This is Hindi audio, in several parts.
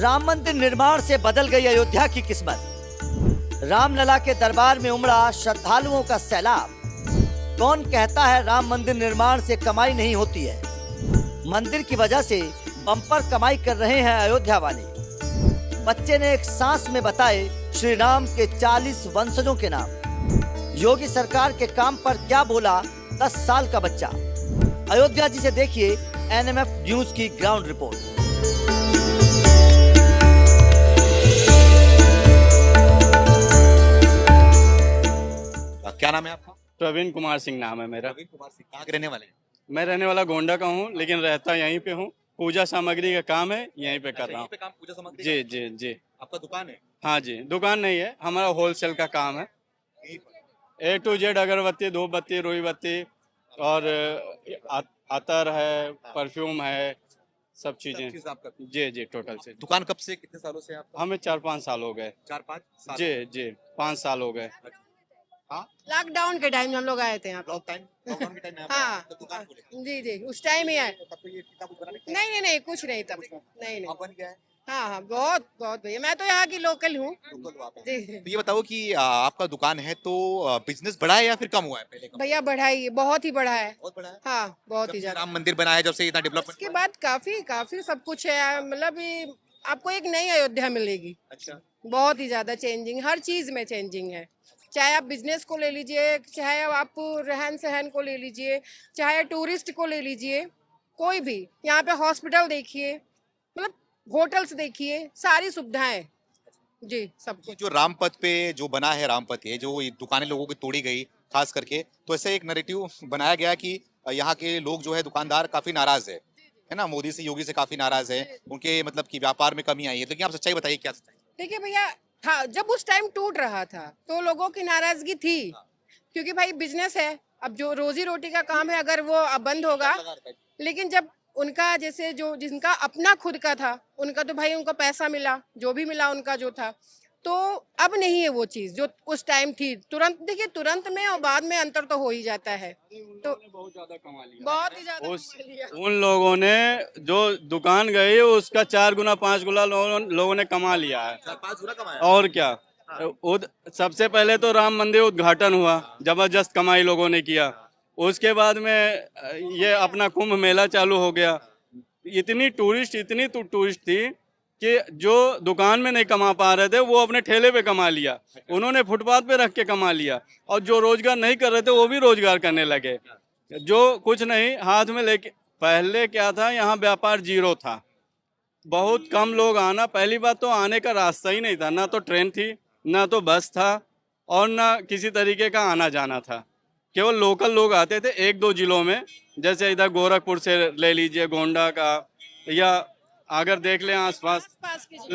राम मंदिर निर्माण से बदल गई अयोध्या की किस्मत। रामलला के दरबार में उमड़ा श्रद्धालुओं का सैलाब। कौन कहता है राम मंदिर निर्माण से कमाई नहीं होती है? मंदिर की वजह से बम्पर कमाई कर रहे हैं अयोध्या वाले। बच्चे ने एक सांस में बताए श्री राम के 40 वंशजों के नाम। योगी सरकार के काम पर क्या बोला 10 साल का बच्चा। अयोध्या जी से देखिए एनएमएफ न्यूज की ग्राउंड रिपोर्ट। क्या नाम है आपका? प्रवीण कुमार सिंह नाम है मेरा। प्रवीण कुमार सिंह, कहाँ के रहने वाले हैं? मैं रहने वाला गोंडा का हूँ, लेकिन रहता यहीं पे हूँ। पूजा सामग्री का काम है, यहीं पे कर रहा हूँ। काम पूजा सामग्री जी का? जी जी। आपका दुकान है? हाँ जी, दुकान नहीं है, हमारा होलसेल का काम है। यहीं पर? A to Z अगरबत्ती, धूप बत्ती, रुई बत्ती और अतर है, परफ्यूम है, सब चीजें। चीज़ आप करते हैं? जी जी, टोटल से। दुकान कब से, कितने सालों से आप? हमें 4-5 साल हो गए। 4-5 साल? जी जी, 5 साल हो गए। हाँ, लॉकडाउन के टाइम हम लोग आए थे यहाँ पे। लॉकडाउन के टाइम में आप हाँ। तो दुकान खोले? जी जी, उस टाइम ही आए। तब तो ये किताब बनाने का नहीं नहीं नहीं, कुछ नहीं तब। नहीं नहीं। आप बन गया है? हाँ हाँ, बहुत बहुत भैया, मैं तो यहाँ की लोकल हूँ। लोकल हो आप? जी तो ये बताओ कि आपका दुकान है तो बिजनेस बढ़ा है या फिर कम हुआ है पहले? कम भैया, बढ़ाई बहुत ही बढ़ा है। बहुत बढ़ा है? हाँ, बहुत जब ही से ज्यादा। राम मंदिर बना है, जब से इतना डेवलपमेंट उसके बाद काफी काफी सब कुछ है, मतलब ये आपको एक नई अयोध्या मिलेगी। अच्छा, बहुत ही ज्यादा चेंजिंग, हर चीज में चेंजिंग है। चाहे आप बिजनेस को ले लीजिए, चाहे आप रहन सहन को ले लीजिए, चाहे टूरिस्ट को ले लीजिए, कोई भी। यहाँ पे हॉस्पिटल देखिए, मतलब होटल्स देखिए, सारी सुविधाएं जी, सब ये कुछ। जो रामपथ पे जो बना है, रामपथ ये जो ये दुकानें लोगों की तोड़ी गई खास करके, तो ऐसे एक नैरेटिव बनाया गया कि यहाँ के लोग जो है दुकानदार काफी नाराज है ना, मोदी से, योगी से काफी नाराज है, उनके मतलब कि व्यापार में कमी आई है। लेकिन आप सच्चाई बताइए, क्या सच्चाई? देखिए भैया, था जब उस टाइम टूट रहा था तो लोगों की नाराजगी थी, क्योंकि भाई बिजनेस है, अब जो रोजी रोटी का काम है, अगर वो अब बंद होगा। लेकिन जब उनका जैसे जो जिनका अपना खुद का था, उनका तो भाई उनको पैसा मिला, जो भी मिला उनका जो था, तो अब नहीं है वो चीज जो उस टाइम थी। तुरंत देखिए, तुरंत में और बाद में अंतर तो हो ही जाता है। तो बहुत ज्यादा कमा लिया, बहुत ही ज्यादा उस कमा लिया। उन लोगों ने जो दुकान गई उसका 4 गुना 5 गुना लोगों ने कमा लिया है। 4-5 गुना कमाया? और क्या। सबसे पहले तो राम मंदिर उद्घाटन हुआ, जबरदस्त कमाई लोगों ने किया। उसके बाद में ये अपना कुंभ मेला चालू हो गया। इतनी टूरिस्ट थी कि जो दुकान में नहीं कमा पा रहे थे वो अपने ठेले पे कमा लिया, उन्होंने फुटपाथ पे रख के कमा लिया। और जो रोजगार नहीं कर रहे थे वो भी रोजगार करने लगे। जो कुछ नहीं हाथ में लेके, पहले क्या था, यहाँ व्यापार जीरो था, बहुत कम लोग आना। पहली बात तो आने का रास्ता ही नहीं था, ना तो ट्रेन थी, ना तो बस था, और ना किसी तरीके का आना जाना था। केवल लोकल लोग आते थे 1-2 जिलों में, जैसे इधर गोरखपुर से ले लीजिए, गोंडा का, या अगर देख लें आसपास। आसपास की चीज़।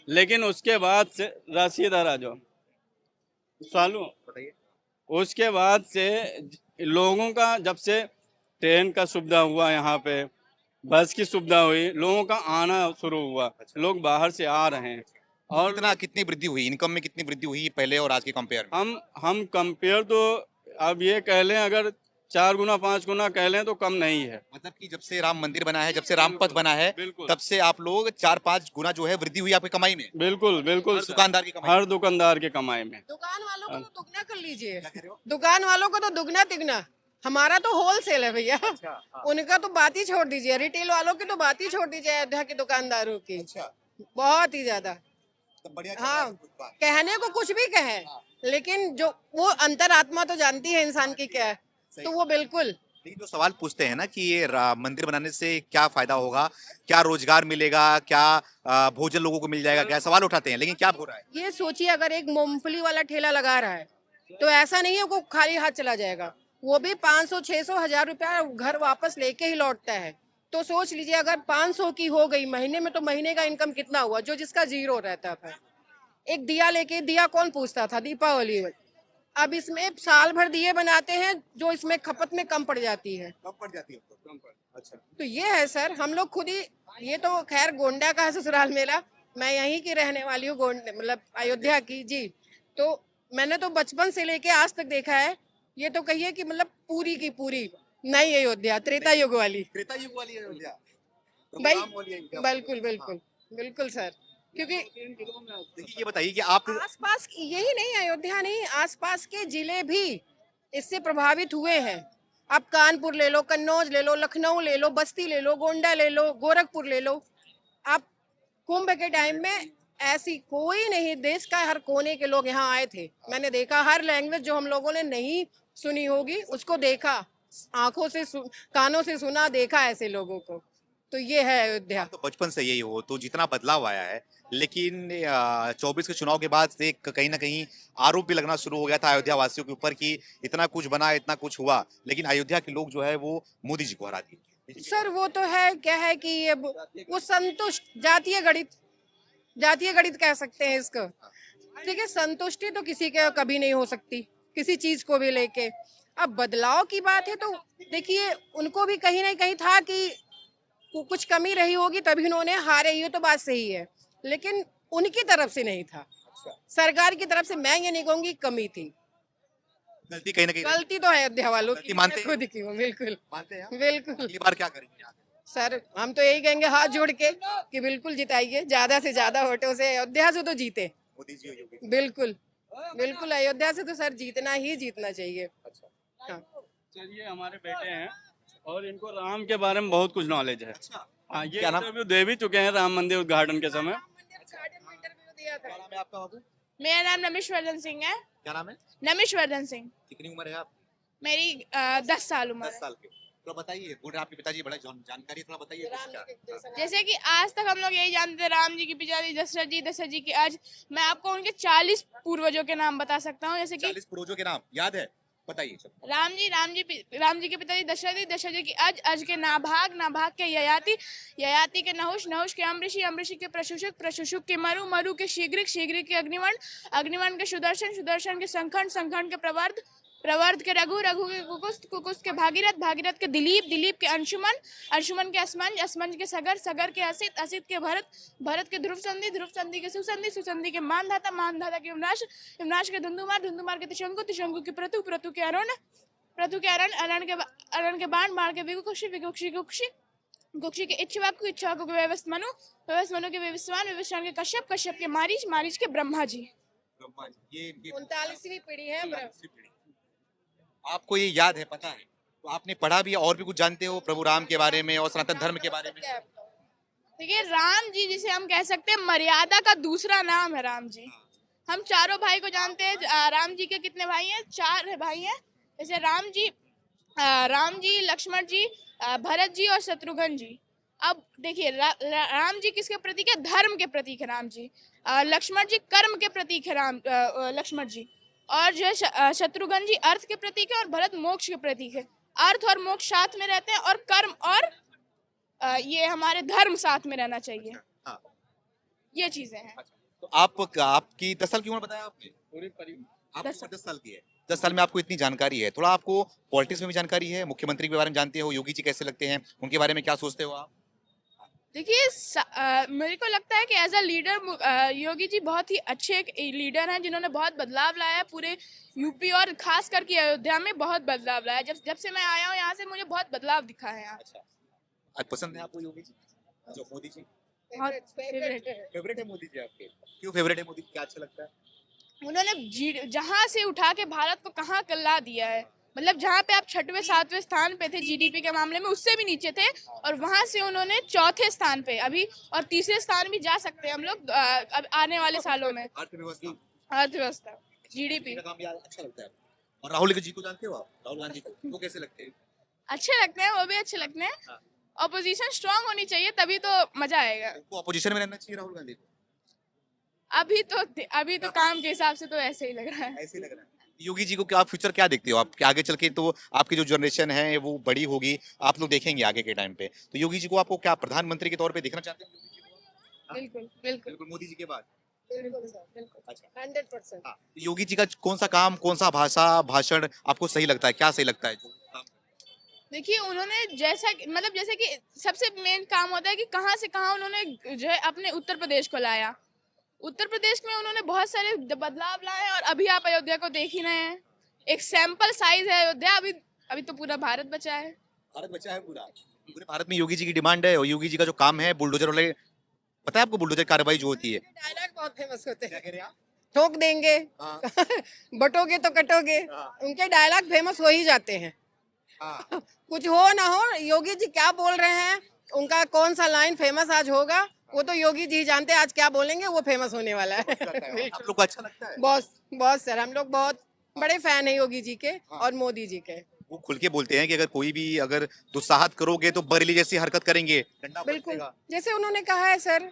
लेकिन उसके बाद से रसीद जो सालू, बताइए। उसके बाद से लोगों का, जब से ट्रेन का सुविधा हुआ, यहाँ पे बस की सुविधा हुई, लोगों का आना शुरू हुआ, लोग बाहर से आ रहे हैं। और कितनी वृद्धि हुई, इनकम में कितनी वृद्धि हुई पहले और आज के कंपेयर में? हम कंपेयर तो अब ये कह लें, अगर 4 गुना 5 गुना कह लें तो कम नहीं है। मतलब कि जब से राम मंदिर बना है, जब से रामपथ बना है, बिल्कुल। तब से आप लोग 4-5 गुना जो है वृद्धि हुई आपकी कमाई में? बिल्कुल बिल्कुल हर दुकानदार की कमाई? हर दुकानदार के कमाई में। दुकान वालों को तो दुगना कर लीजिए। क्या कह रहे हो? दुकान वालों को तो दुगना तिगना, हमारा तो होलसेल है भैया। उनका तो बात ही छोड़ दीजिए, रिटेल वालों की तो बात ही छोड़ दीजिए, अयोध्या के दुकानदारों की। बहुत ही ज्यादा। बढ़िया। हाँ, कहने को कुछ भी कहे, लेकिन जो वो अंतरात्मा तो जानती है इंसान की क्या है, तो वो बिल्कुल। लेकिन जो सवाल पूछते हैं ना कि ये मंदिर बनाने से क्या फायदा होगा, क्या रोजगार मिलेगा, क्या भोजन लोगों को मिल जाएगा, क्या सवाल उठाते हैं, लेकिन क्या हो रहा है? ये सोचिए, अगर एक मूंगफली वाला ठेला लगा रहा है तो ऐसा नहीं है वो खाली हाथ चला जाएगा, वो भी 500, 600, 1000 रुपया घर वापस लेके ही लौटता है। तो सोच लीजिए, अगर 500 की हो गई महीने में, तो महीने का इनकम कितना हुआ, जो जिसका जीरो रहता था। एक दिया लेके, दिया कौन पूछता था दीपावली में, अब इसमें साल भर दिए बनाते हैं, जो इसमें खपत में कम पड़ जाती है। कम पड़ जाती है तो? अच्छा। तो ये है सर, हम लोग खुद ही, ये तो खैर गोंडा का है ससुराल मेरा, मैं यहीं की रहने वाली हूँ, मतलब अयोध्या की जी। तो मैंने तो बचपन से लेके आज तक देखा है, ये तो कहिए कि मतलब पूरी की पूरी नई अयोध्या, त्रेता युग वाली। त्रेता युग वाली अयोध्या। भाई राम वाली अयोध्या। बिल्कुल बिल्कुल बिल्कुल सर, क्योंकि देखिए ये बताइए कि आप आसपास यही नहीं, अयोध्या नहीं, आसपास के जिले भी इससे प्रभावित हुए हैं। आप कानपुर ले लो, कन्नौज ले लो, लखनऊ ले लो, बस्ती ले लो, गोंडा ले लो, गोरखपुर ले लो। आप कुंभ के टाइम में ऐसी कोई नहीं, देश का हर कोने के लोग यहाँ आए थे। मैंने देखा हर लैंग्वेज जो हम लोगों ने नहीं सुनी होगी उसको देखा, आंखों से कानों से सुना, देखा ऐसे लोगों को। तो ये है अयोध्या। तो बचपन से यही हो तो जितना बदलाव आया है, लेकिन 24 के चुनाव के बाद से कहीं ना कहीं आरोप भी लगना शुरू हो गया था अयोध्या वासियों के ऊपर कि इतना कुछ बना, इतना कुछ हुआ, लेकिन अयोध्या के लोग जो है वो मोदी जी को हरा दिए। सर वो तो है, क्या है कि ये वो संतुष्ट जातीय गणित कह सकते हैं इसको। देखिए संतुष्टि तो किसी के कभी नहीं हो सकती किसी चीज को भी लेके। अब बदलाव की बात है तो देखिए उनको भी कहीं ना कहीं था कि कुछ कमी रही होगी तभी उन्होंने हारे, ये तो बात सही है, लेकिन उनकी तरफ से नहीं था, सरकार की तरफ से मैं ये नहीं कहूंगी कमी थी। गलती कहीं ना कहीं गलती तो है अयोध्या वालों गलती की, मानते हैं? खुद की हो, बिल्कुल मानते हैं आप? बिल्कुल। अगली बार क्या करेंगे आप? सर हम तो यही कहेंगे हाथ जोड़ के कि बिल्कुल जिताइए, ज्यादा से ज्यादा वोटों से अयोध्या से तो जीते। मोदी जी और योगी जी। बिल्कुल बिल्कुल, अयोध्या से तो सर जीतना ही जीतना चाहिए। अच्छा। हाँ। सर ये हमारे बेटे हैं और इनको राम के बारे में बहुत कुछ नॉलेज है। अच्छा, हाँ, ये क्या नाम? इंटरव्यू दे भी चुके हैं राम मंदिर उद्घाटन के समय। क्या नाम है आपका बाबू? मेरा नाम नमिशवर्धन सिंह है। क्या नाम है? नमिशवर्धन सिंह। कितनी उम्र है आप? मेरी 10 साल उम्र 10 है। साल के। थोड़ा बताइए, बूढ़े आपके पिताजी बड़ा जानकारी है, थोड़ा बताइए कुछ क्या? जैसे कि आज तक हम लोग यही जानते थे राम जी की पिताजी दशरथ जी की। आज मैं आपको उनके 40 पूर्वजों के नाम बता सकता हूँ। जैसे कि 40 पूर्वजों के नाम याद है? बताइए सब। राम जी के पिताजी दशरथ जी की अज के नाभाग के ययाति के नहुष के अमृषि के प्रशुषुक के मरु के शीघ्र के अग्निवर्ण के सुदर्शन के संखंड के प्रवर्ध के रघु के कुकुस्त के भागीरथ के दिलीप के अंशुमन के असमंज के सगर के असित के भरत के ध्रुव संधि के सुसंधि के मानधाता के यमराज के धुंधुमार के तिशंकु के प्रतु के अरण के बाण के विकुक्षी के इच्छवाकु के व्यवस्थ मनु के विवस्वान के कश्यप के मारीच के ब्रह्मा जी। ब्रह्मा जी, ये 39वीं पीढ़ी है। आपको ये याद है, पता है? तो आपने पढ़ा भी है और भी कुछ जानते हो प्रभु राम के बारे में और सनातन धर्म के बारे में? देखिए राम जी जिसे हम कह सकते हैं मर्यादा का दूसरा नाम है राम जी। हम चारों भाई को जानते हैं। राम जी के कितने भाई हैं? 4 भाई हैं। जैसे राम जी, लक्ष्मण जी, भरत जी और शत्रुघ्न जी। अब देखिए राम जी किसके प्रतीक है? धर्म के प्रतीक है राम जी। लक्ष्मण जी कर्म के प्रतीक है लक्ष्मण जी। और जो है शत्रुघ्न जी अर्थ के प्रतीक है और भरत मोक्ष के प्रतीक है। अर्थ और मोक्ष साथ में रहते हैं और कर्म और ये हमारे धर्म साथ में रहना चाहिए। हाँ। ये चीजें हैं। तो आपकी 10 साल की उम्र बताया आपने? आपकी 10 साल। 10 साल की है। 10 साल में आपको इतनी जानकारी है, थोड़ा आपको पॉलिटिक्स में भी जानकारी है, मुख्यमंत्री के बारे में जानते हो, योगी जी कैसे लगते हैं, उनके बारे में क्या सोचते हो आप? देखिए मेरे को लगता है कि as a leader Yogi ji बहुत ही अच्छे लीडर हैं जिन्होंने बहुत बदलाव लाया है पूरे यूपी और खास करके अयोध्या में बहुत बदलाव लाया है। जब से मैं आया हूँ यहाँ से मुझे बहुत बदलाव दिखा है यहाँ। अच्छा, आज पसंद है आपको योगी जी? जो मोदी जी फेवरेट है। फेवरेट है मोदी जी आपके? क्यों फेवरेट है मोदी? क्या अच्छा लगता है? उन्होंने जहाँ से उठा के भारत को कहाँ ला दिया है। मतलब जहाँ पे आप 6वें 7वें स्थान पे थे जीडीपी के मामले में, उससे भी नीचे थे, और वहाँ से उन्होंने 4थे स्थान पे अभी और 3रे स्थान भी जा सकते हैं हम लोग अब आने वाले सालों में। अर्थव्यवस्था जीडीपी अच्छा लगता है। और राहुल जी को जानते हो आप? राहुल गांधी को वो कैसे लगते हैं? अच्छे लगते हैं, वो भी अच्छे लगते हैं। ऑपोजिशन स्ट्रांग होनी चाहिए तभी तो मजा आएगा। उनको अपोजिशन में रहना चाहिए राहुल गांधी को? अभी तो काम के हिसाब से तो ऐसे ही लग रहा है। ऐसे ही लग रहा है। योगी जी को क्या आप फ्यूचर क्या देखते हो? आप आगे चल के तो आपकी जो जनरेशन है वो बड़ी होगी, आप लोग देखेंगे आगे के टाइम पे, तो योगी जी को आपको क्या प्रधानमंत्री के तौर पे देखना चाहते हैं? बिल्कुल मोदी जी के बाद। अच्छा, 100%। हाँ, योगी जी का कौन सा काम, कौन सा भाषण आपको सही लगता है? क्या सही लगता है? देखिए उन्होंने जैसे कि सबसे मेन काम होता है कि कहाँ से कहाँ उन्होंने जो है अपने उत्तर प्रदेश को लाया। उत्तर प्रदेश में उन्होंने बहुत सारे बदलाव लाए और अभी आप अयोध्या को देख ही रहे हैं। एक सैंपल साइज है अयोध्या, अभी तो पूरा भारत बचा है। भारत बचा है पूरा। पूरे भारत में योगी जी की डिमांड है और योगी जी का जो काम है बुलडोजर वाले, पता है आपको बुलडोजर कार्रवाई जो होती है? डायलॉग बहुत फेमस होते क्या हैं, कह रहे हैं आप? ठोक देंगे, हाँ, बटोगे तो कटोगे, हाँ, उनके डायलॉग फेमस हो ही जाते हैं। हाँ। कुछ हो ना हो, योगी जी क्या बोल रहे हैं, उनका कौन सा लाइन फेमस आज होगा, वो तो योगी जी ही जानते हैं आज क्या बोलेंगे, वो फेमस होने वाला है। आप लोग को अच्छा लगता है? बहुत बहुत सर, हम लोग बहुत बड़े फैन हैं योगी जी के हाँ। और मोदी जी के। वो खुल के बोलते हैं कि अगर कोई भी अगर दुस्साहत करोगे तो बरेली जैसी हरकत करेंगे, डंडा बिल्कुल, बरसेगा। जैसे उन्होंने कहा है सर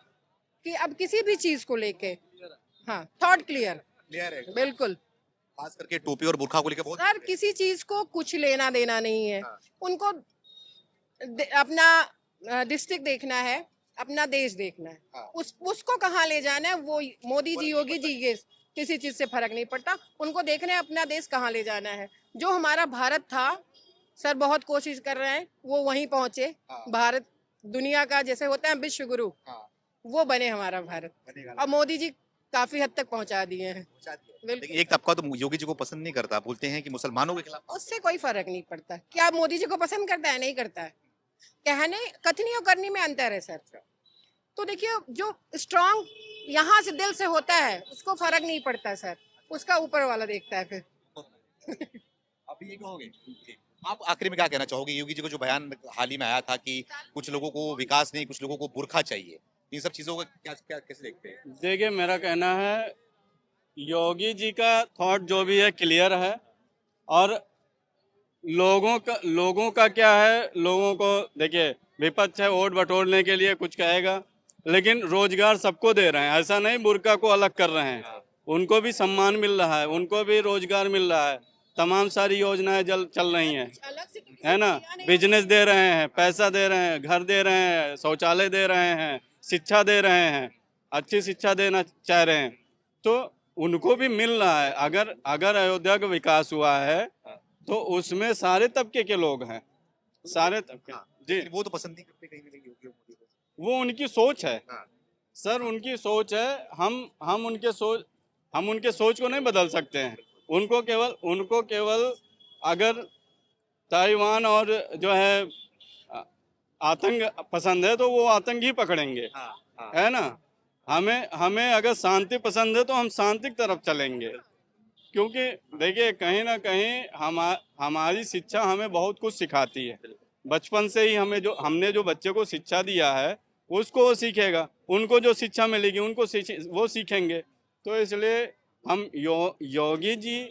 कि अब किसी भी चीज को लेके, हाँ, थॉट क्लियर, क्लियर है। बिल्कुल खास करके टोपी और बुर्खा को लेकर बहुत सर, किसी चीज को कुछ लेना देना नहीं है, हाँ। उनको अपना डिस्ट्रिक्ट देखना है, अपना देश देखना है, हाँ। उसको कहाँ ले जाना है, वो मोदी जी योगी जी के किसी चीज से फर्क नहीं पड़ता, उनको देखना है अपना देश कहाँ ले जाना है। जो हमारा भारत था सर, बहुत कोशिश कर रहे हैं वो वहीं पहुंचे, हाँ। भारत दुनिया का जैसे होता है विश्व गुरु, हाँ, वो बने हमारा भारत, बनेगा। और मोदी जी काफी हद तक पहुंचा दिए हैं। लेकिन बिल्कुल, एक तबका तो योगी जी को पसंद नहीं करता, बोलते हैं कि मुसलमानों के खिलाफ। उससे कोई फर्क नहीं पड़ता, क्या मोदी जी को पसंद करता है, नहीं करता है, कहने कथनी और करनी में अंतर है सर। तो देखिए, जो स्ट्रांग यहाँ से दिल से होता है उसको फर्क नहीं पड़ता सर, उसका ऊपर वाला देखता है फिर। आप ये कहोगे? आप आखिरी में क्या कहना चाहोगे? योगी जी को जो बयान हाल ही में आया था कि कुछ लोगों को विकास नहीं, कुछ लोगों को बुर्खा चाहिए, इन सब चीजों को क्या क्या कैसे देखते हैं? देखिए, मेरा कहना है योगी जी का थॉट जो भी है क्लियर है, और लोगों का क्या है, लोगों को देखिए, विपक्ष है वोट बटोरने के लिए कुछ कहेगा, लेकिन रोजगार सबको दे रहे हैं, ऐसा नहीं बुर्का को अलग कर रहे हैं, उनको भी सम्मान मिल रहा है, उनको भी रोजगार मिल रहा है, तमाम सारी योजनाएं चल रही हैं, अलग से किसी है ना, को दिया नहीं बिजनेस दे रहे हैं, पैसा दे रहे हैं, घर दे रहे हैं, शौचालय दे रहे हैं, शिक्षा दे रहे हैं, अच्छी शिक्षा देना चाह रहे हैं, तो उनको भी मिल रहा है। अगर अयोध्या का विकास हुआ है तो उसमें सारे तबके के लोग हैं, सारे तबके। जी, लेकिन वो तो पसंद नहीं करते कहीं ना कहीं योगी और मोदी को। वो उनकी सोच है हाँ। सर, उनकी सोच है, हम उनके सोच को नहीं बदल सकते हैं, उनको केवल अगर ताइवान और जो है आतंक पसंद है तो वो आतंक ही पकड़ेंगे, हाँ, हाँ। है ना। हमें अगर शांति पसंद है तो हम शांति की तरफ चलेंगे, क्योंकि देखिए, कहीं ना कहीं हमारी शिक्षा हमें बहुत कुछ सिखाती है, बचपन से ही हमने जो बच्चे को शिक्षा दिया है उसको वो सीखेगा, उनको जो शिक्षा मिलेगी उनको वो सीखेंगे। तो इसलिए हम योगी जी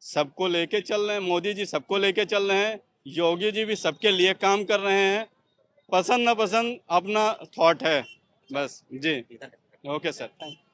सबको लेके चल रहे हैं, मोदी जी सबको लेके चल रहे हैं, योगी जी भी सबके लिए काम कर रहे हैं, पसंद ना पसंद अपना थॉट है बस। जी, ओके सर, थैंक यू।